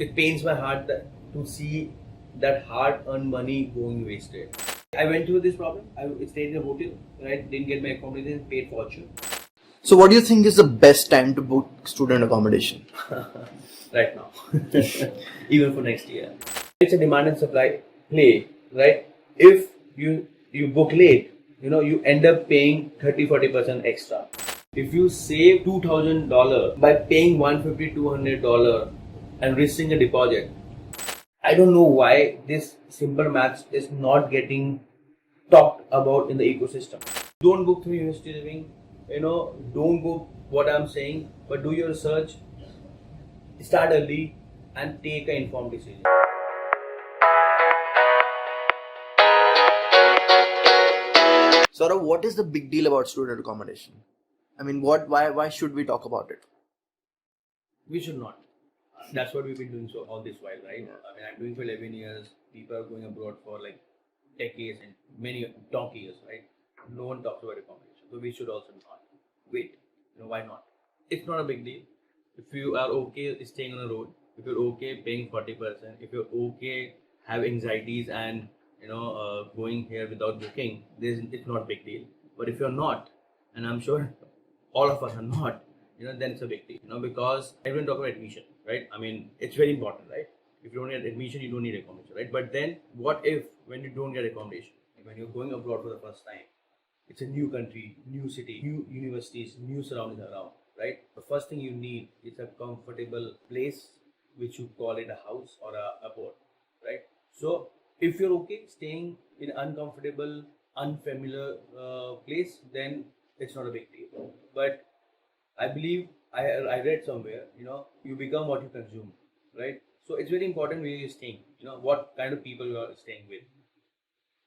it pains my heart to see that hard-earned money going wasted. I went through this problem. I stayed in a hotel, right? Didn't get my accommodation, paid fortune. So what do you think is the best time to book student accommodation? Right now, even for next year. It's a demand and supply play, right? If you book late, you end up paying 30-40% extra. If you save $2,000 by paying $150-200 and risking a deposit, I don't know why this simple maths is not getting talked about in the ecosystem. Don't book through university living, don't book what I'm saying, but do your research, start early, and take an informed decision. Saurav, what is the big deal about student accommodation? I mean, why should we talk about it? We should not. That's what we've been doing so all this while, right? I mean, I'm doing for 11 years. People are going abroad for like decades and many donkey years, right? No one talks about accommodation, so we should also not wait. Why not? It's not a big deal. If you are okay staying on the road, if you're okay paying 40%, if you're okay have anxieties and going here without booking, it's not a big deal. But if you're not, and I'm sure all of us are not, then it's a big deal. Because everyone talk about admission, right? I mean, it's very important, right? If you don't get admission, you don't need accommodation, right? But then, what if when you don't get accommodation, when you're going abroad for the first time, it's a new country, new city, new universities, new surroundings around, right? The first thing you need is a comfortable place, which you call it a house or a abode, right? So if you're okay staying in an uncomfortable, unfamiliar place, then it's not a big deal. But I believe I read somewhere, you become what you consume, right? So it's very important where you're staying, what kind of people you are staying with.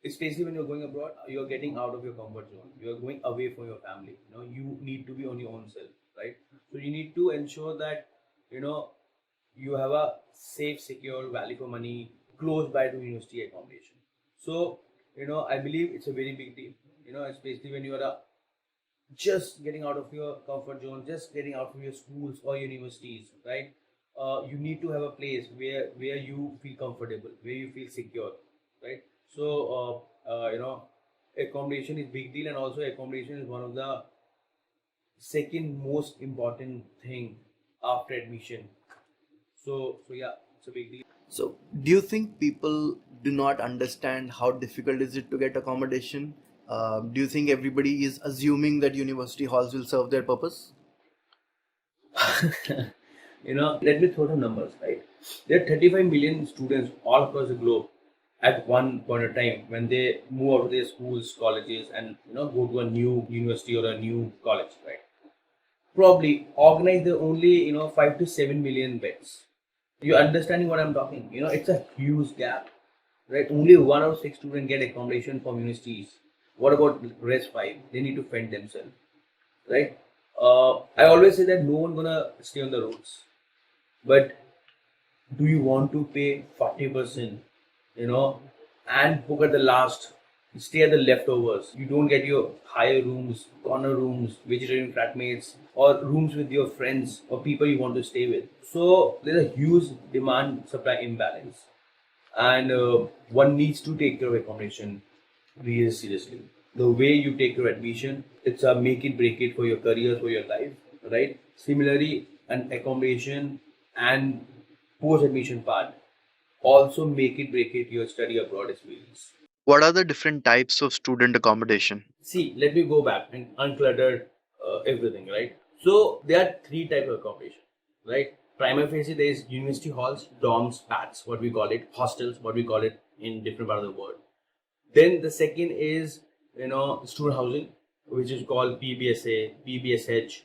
Especially when you're going abroad, you're getting out of your comfort zone. You're going away from your family. You need to be on your own self, right? So you need to ensure that, you have a safe, secure, value for money close by to university accommodation. So, I believe it's a very big deal, especially when you are just getting out of your comfort zone, just getting out from your schools or universities, right? You need to have a place where you feel comfortable, where you feel secure, right? So accommodation is big deal, and also accommodation is one of the second most important thing after admission. So yeah, it's a big deal. So do you think people do not understand how difficult is it to get accommodation? Do you think everybody is assuming that university halls will serve their purpose? Let me throw some numbers, right? There are 35 million students all across the globe at one point of time when they move out of their schools, colleges, and go to a new university or a new college, right? Probably organize the only 5 to 7 million beds. You understanding what I'm talking? It's a huge gap, right? Only 1 or 6 students get accommodation from universities. What about rest 5? They need to fend themselves, right? I always say that no one gonna stay on the roads, but do you want to pay 40%, and book at the last, stay at the leftovers? You don't get your higher rooms, corner rooms, vegetarian flatmates, or rooms with your friends or people you want to stay with. So there's a huge demand supply imbalance, and one needs to take care of accommodation really seriously. The way you take your admission, it's a make it break it for your career, for your life, right? Similarly, an accommodation and post admission part also make it break it your study abroad experience. What are the different types of student accommodation? See, let me go back and unclutter everything, right? So there are three types of accommodation, right? Primary phase, there is university halls, dorms, pats, what we call it, hostels, what we call it in different parts of the world. Then the second is student housing, which is called PBSA, PBSH,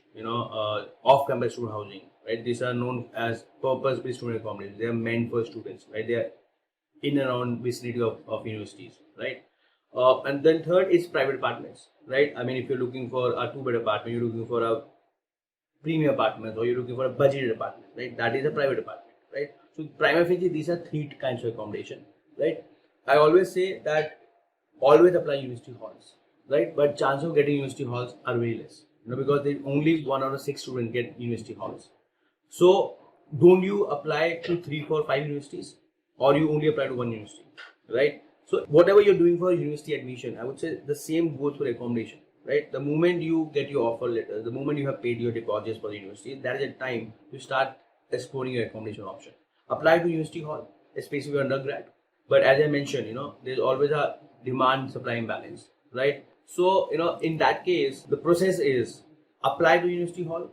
off-campus student housing, right? These are known as purpose-based student accommodation. They are meant for students, right? They are in and around vicinity of universities, right? And then third is private apartments, right? I mean, if you're looking for a two-bed apartment, you're looking for a premium apartment, or you're looking for a budgeted apartment, right? That is a private apartment, right? So prima facie, these are three kinds of accommodation, right? I always say that always apply university halls, right? But chance of getting university halls are very less, because they only 1 out of 6 students get university halls. So don't you apply to 3, 4, 5 universities, or you only apply to one university, right? So whatever you're doing for university admission, I would say the same goes for accommodation, right? The moment you get your offer letter, the moment you have paid your deposits for the university, that is a time to start exploring your accommodation option. Apply to university hall, especially if you're undergrad. But as I mentioned, there's always a demand supply imbalance, right? So, in that case, the process is apply to university hall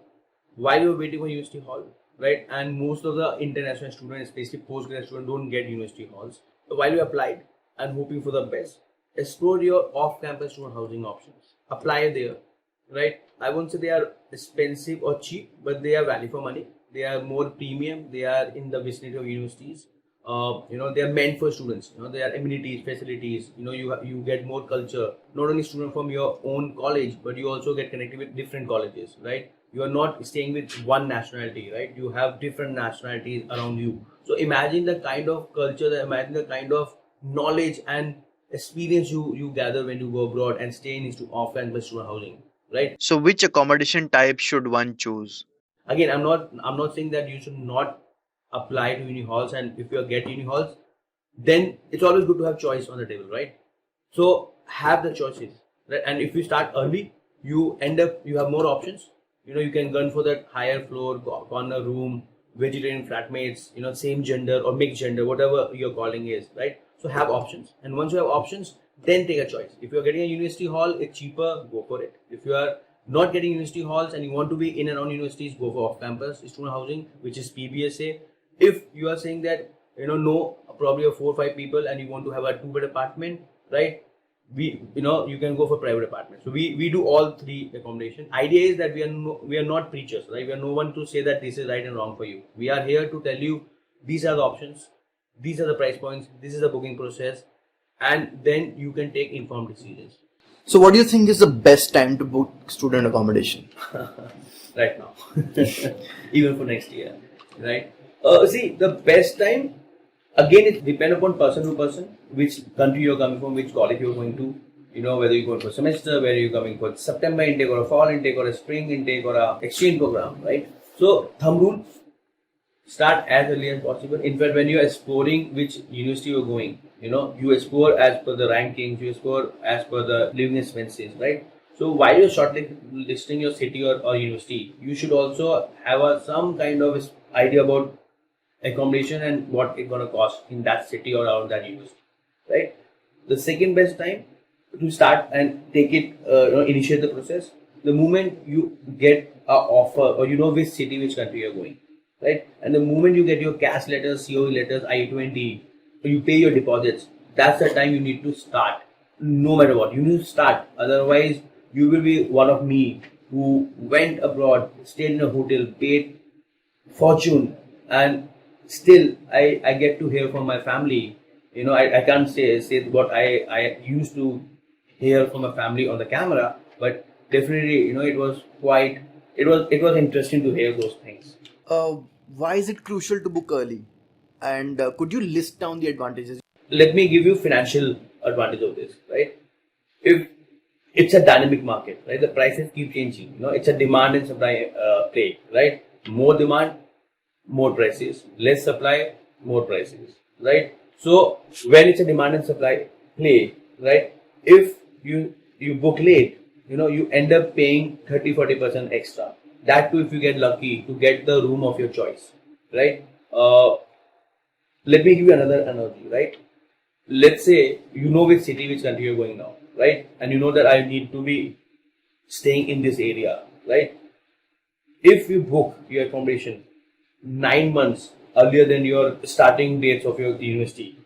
while you're waiting for university hall, right? And most of the international students, especially postgrad students, don't get university halls. So while you applied and hoping for the best, explore your off-campus student housing options. Apply there, right? I won't say they are expensive or cheap, but they are value for money. They are more premium. They are in the vicinity of universities. They are meant for students. They are amenities, facilities. You get more culture. Not only students from your own college, but you also get connected with different colleges, right? You are not staying with one nationality, right? You have different nationalities around you. So imagine the kind of culture, imagine the kind of knowledge and experience you gather when you go abroad and stay in off-campus student housing, right? So, which accommodation type should one choose? Again, I'm not saying that you should not apply to uni halls, and if you get uni halls, then it's always good to have choice on the table, right? So have the choices, right? And if you start early, you have more options. You can gun for that higher floor, corner room, vegetarian flatmates, same gender or mixed gender, whatever your calling is, right? So have options, and once you have options, then take a choice. If you're getting a university hall, it's cheaper, go for it. If you are not getting university halls and you want to be in and around universities, go for off-campus student housing, which is PBSA. If you are saying that no, probably a 4 or 5 people and you want to have a 2-bed apartment, right? You can go for private apartments. So we do all three accommodation. Idea is that we are not preachers, right? We are no one to say that this is right and wrong for you. We are here to tell you these are the options, these are the price points, this is the booking process, and then you can take informed decisions. So, what do you think is the best time to book student accommodation? Right now, even for next year, right? See, the best time, again, it depends upon person to person, which country you're coming from, which college you're going to, whether you're going for semester, whether you're coming for September intake or a fall intake or a spring intake or a exchange program, right? So thumb rule, start as early as possible. In fact, when you are exploring which university you're going, you explore as per the rankings, you explore as per the living expenses, right? So while you're shortlisting your city or university, you should also have some kind of idea about accommodation and what it's gonna cost in that city or around that university, right? The second best time to start and take it, initiate the process, the moment you get a offer or which city, which country you're going, right? And the moment you get your cash letters, COE letters, I-20, you pay your deposits, that's the time you need to start. No matter what, you need to start. Otherwise, you will be one of me who went abroad, stayed in a hotel, paid fortune, and still I get to hear from my family. I can't say what I used to hear from my family on the camera, but definitely it was interesting to hear those things. Uh, why is it crucial to book early? And could you list down the advantages? Let me give you financial advantage of this, right? If it's a dynamic market, right? The prices keep changing. It's a demand and supply play, right? More demand, more prices. Less supply, more prices, right? So when it's a demand and supply play, right? If you book late, you end up paying 30-40% extra. That too, if you get lucky to get the room of your choice, right? Let me give you another analogy, right? Let's say you know which city, which country you're going now, right? And you know that I need to be staying in this area, right? If you book your accommodation 9 months earlier than your starting dates of your university,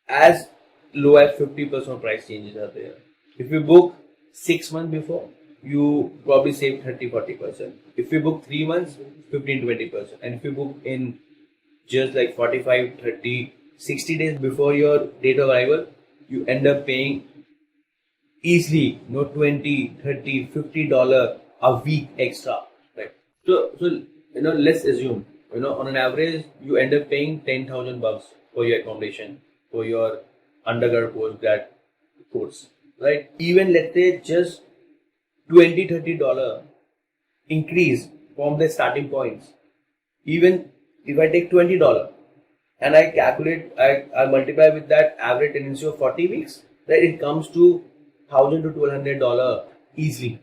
as low as 50% price changes are there. If you book 6 months before, you probably save 30-40%. If you book 3 months, 15-20%. And if you book in just like 45, 30, 60 days before your date of arrival, you end up paying easily 20, 30, $50 a week extra, right? So let's assume, on an average you end up paying $10,000 for your accommodation for your undergrad postgrad course, right? Even let's say just 20, $30 increase from the starting points, Even if I take $20 and I calculate, I multiply with that average tenancy of 40 weeks, right? It comes to $1,000 to $1,200 easily,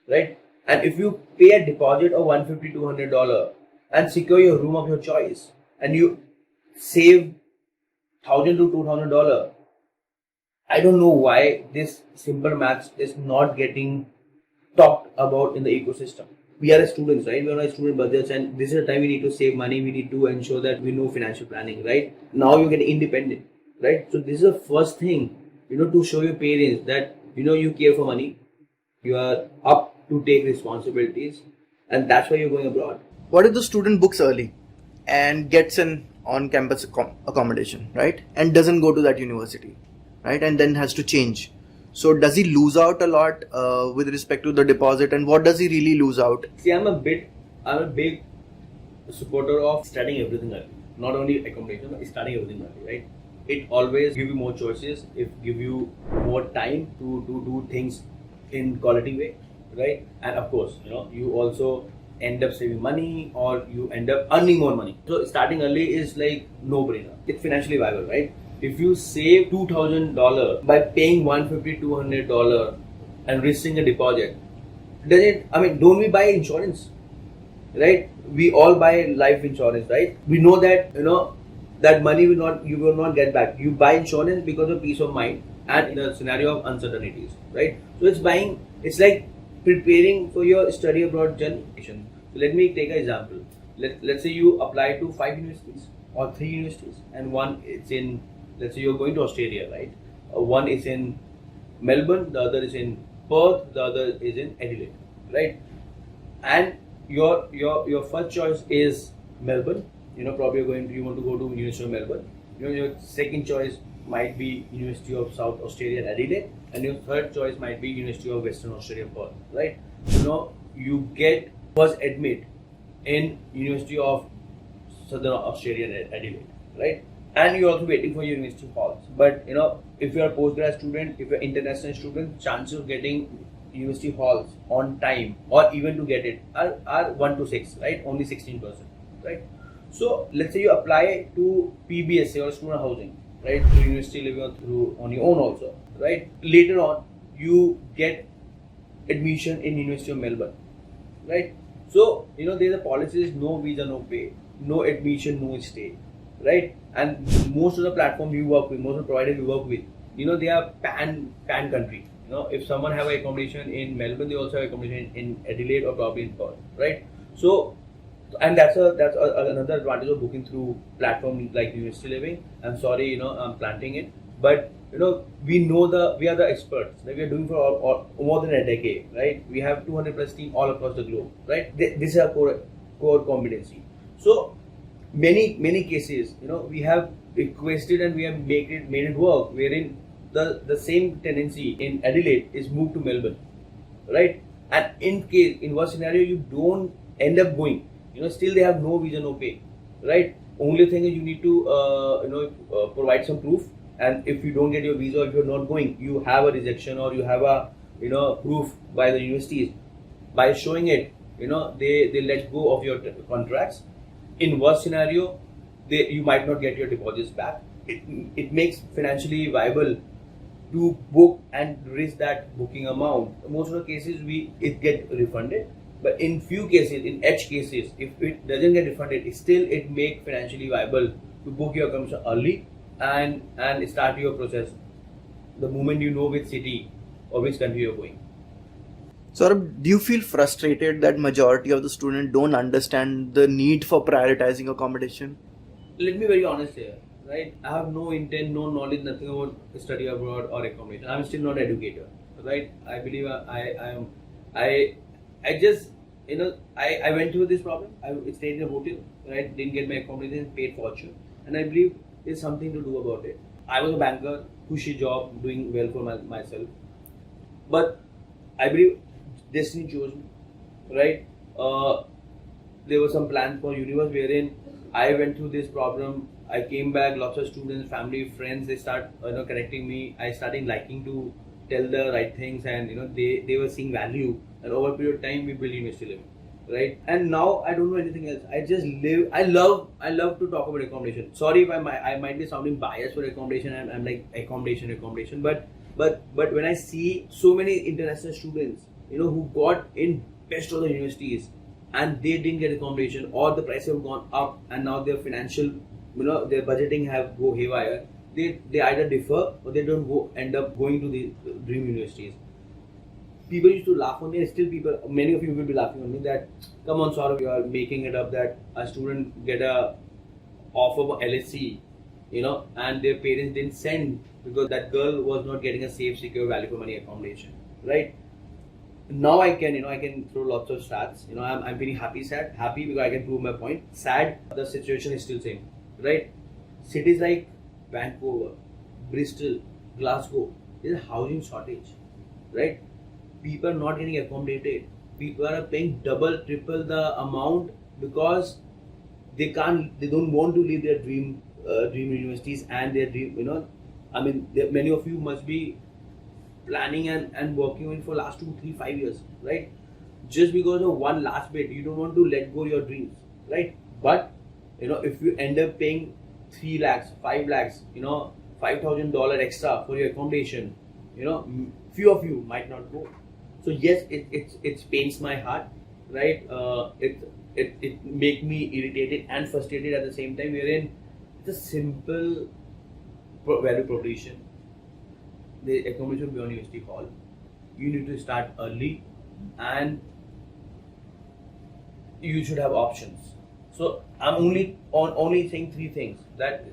right? And if you pay a deposit of $150 to $200 and secure your room of your choice, and you save $1,000 to $2,000, I don't know why this simple maths is not getting talked about in the ecosystem. We are students, right? We are on student budgets, and this is the time we need to save money. We need to ensure that we know financial planning, right? Now you get independent, right? So this is the first thing, to show your parents that you care for money, you are up to take responsibilities, and that's why you're going abroad. What if the student books early and gets an on-campus accommodation, right? And doesn't go to that university, right? And then has to change. So does he lose out a lot with respect to the deposit, and what does he really lose out? See, I'm a big supporter of studying everything early. Not only accommodation, but studying everything early, right? It always give you more choices. It give you more time to do things in quality way, right? And of course, you also end up saving money, or you end up earning more money. So starting early is like no brainer. It's financially viable, right? If you save $2,000 by paying $150, $200 and risking a deposit, don't we buy insurance? Right? We all buy life insurance, right? We know that that money you will not get back. You buy insurance because of peace of mind and in the scenario of uncertainties, right? So it's like preparing for your study abroad journey. So let me take an example. Let's say you apply to 5 universities or 3 universities, and one is in, let's say you're going to Australia, right? One is in Melbourne, the other is in Perth, the other is in Adelaide, right? And your first choice is Melbourne. Probably you want to go to University of Melbourne. Your second choice might be University of South Australia, Adelaide, and your third choice might be University of Western Australia, Perth, right? You get first admit in University of Southern Australia, Adelaide, right? And you're also waiting for university halls. But if you're a postgrad student, if you're international student, chances of getting university halls on time or even to get it are 1 to 6, right? Only 16%, right? So let's say you apply to PBSA or student housing, right? Through university living or through on your own also, right? Later on, you get admission in University of Melbourne, right? So there's a policy is no visa, no pay, no admission, no stay, right? And most of the platform we work with, most of the providers we work with, they are pan country. If someone have a accommodation in Melbourne, they also have accommodation in Adelaide or probably in Perth, right? So, and that's another advantage of booking through platform like University Living. I'm sorry, I'm planting it, but we are the experts. Like we are doing for all more than a decade, right? We have 200 plus team all across the globe, right? This is our core competency. So many cases, we have requested and we have made it work, wherein the same tenancy in Adelaide is moved to Melbourne, right? And in what scenario you don't end up going, still they have no visa, no pay, right? Only thing is you need to provide some proof, and if you don't get your visa, if you're not going, you have a rejection or you have a proof by the universities. By showing it, they let go of your contracts. In worst scenario, you might not get your deposits back. It makes financially viable to book and risk that booking amount. Most of the cases it get refunded, but in few cases, in edge cases, if it doesn't get refunded, it make financially viable to book your accommodation early and start your process the moment you know which city or which country you're going. Saurabh, do you feel frustrated that majority of the students don't understand the need for prioritizing accommodation? Let me be very honest here, right? I have no intent, no knowledge, nothing about study abroad or accommodation. I'm still not an educator, right? I believe I just I went through this problem. I stayed in a hotel, right? Didn't get my accommodation, paid fortune, and I believe there's something to do about it. I was a banker, cushy job, doing well for myself, but I believe destiny chose me, right? There were some plans for universe wherein I went through this problem. I came back, lots of students, family, friends, they start connecting me. I started liking to tell the right things, and they were seeing value. And over a period of time, we built University Living, right? And now I don't know anything else. I just live. I love to talk about accommodation. Sorry if I might be sounding biased for accommodation. I'm like accommodation, but when I see so many international students, who got in best of the universities and they didn't get accommodation, or the prices have gone up, and now their financial, their budgeting have go haywire. They either defer or they don't end up going to the dream universities. People used to laugh on me, and still many of you will be laughing on me that, come on, Saurabh, you are making it up that a student get a offer for LSC, and their parents didn't send because that girl was not getting a safe, secure, value for money accommodation, right? Now I can throw lots of stats. I'm very happy because I can prove my point. Sad, the situation is still same, right? Cities like Vancouver, Bristol, Glasgow, there's a housing shortage, right? People are not getting accommodated. People are paying double, triple the amount because they don't want to leave their dream universities and their dream. Many of you must be planning and working on it for last 2, 3, 5 years, right? Just because of one last bit, you don't want to let go your dreams, right? But if you end up paying 3 lakhs, 5 lakhs, $5,000 extra for your accommodation, few of you might not go. So yes, it pains my heart, right? It make me irritated and frustrated at the same time. Wherein it's a simple value proposition. The accommodation beyond university hall. You need to start early, and you should have options. So I'm only saying 3 things: that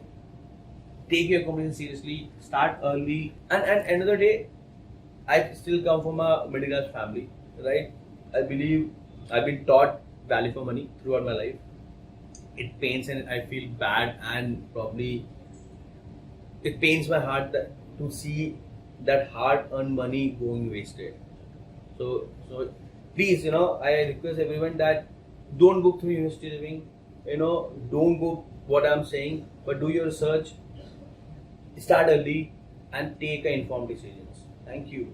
take your accommodation seriously, start early, and another day. I still come from a middle class family, right? I believe I've been taught value for money throughout my life. It pains and I feel bad, and probably it pains my heart to see that hard-earned money going wasted. So please, I request everyone that don't book through university living. Don't go what I'm saying, but do your research, start early, and take informed decisions. Thank you.